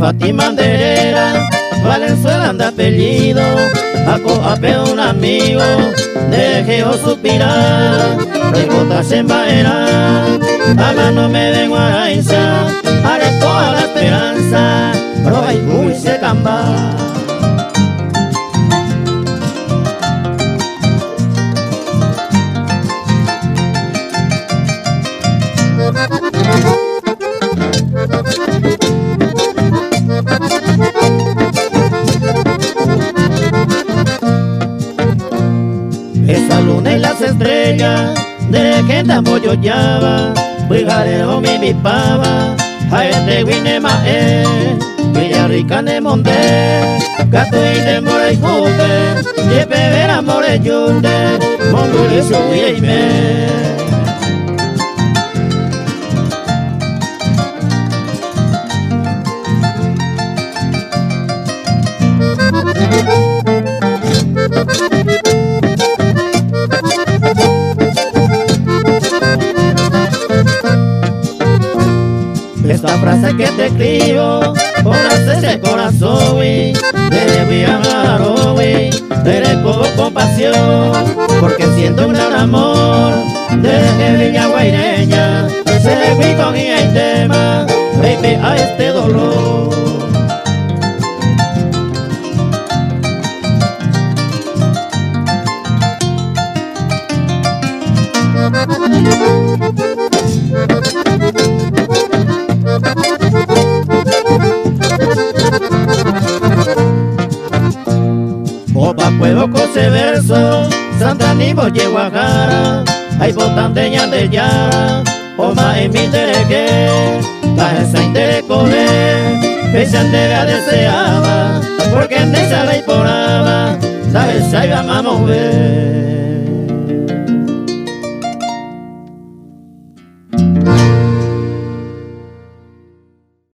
Fátima Anderera, Valenzuela anda apellido, apeo un amigo, dejeo suspirar, recotas en baera, ama no me vengo a raíza, haré toda la esperanza, roba y muy se camba. Esa luna y las estrellas de que tambo yo llava, Buijarero mi pava, a este guinema Villarrica de Monte, Gato y de More y Jupe, y Pevera More Yunde, Mongoli Suya y me. Esta frase que te escribo, por hacerse corazón, de Villarrica, te con compasión, porque siento un gran amor, desde Villa Guaireña, se fui con el tema, baby, a este dolor. Opa puedo cose verso, Santa Nimo Guajara, hay botandeña de Yara, Oma en mi tereque, la esa interecole, que se andega deseaba, porque en esa la iporaba, la esa iba a mover.